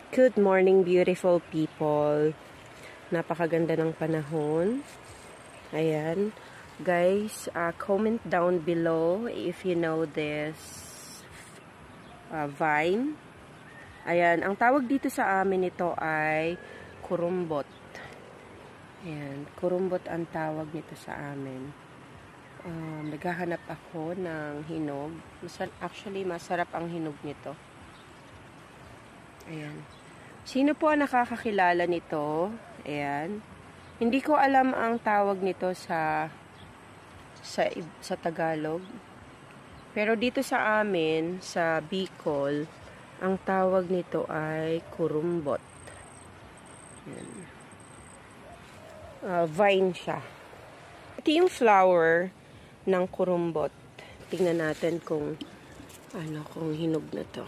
Good morning, beautiful people. Napakaganda ng panahon. Ayan. Guys, comment down below if you know this vine. Ayan. Ang tawag dito sa amin ito ay kurumbot. Ayan. Kurumbot ang tawag nito sa amin. Naghahanap ako ng hinog. Actually, masarap ang hinog nito. Ayan. Sino po ang nakakakilala nito? Ayan. Hindi ko alam ang tawag nito sa Tagalog. Pero dito sa amin, sa Bicol, ang tawag nito ay kurumbot. Ayan. Vine siya. Ito yung flower ng kurumbot. Tingnan natin kung hinog na to.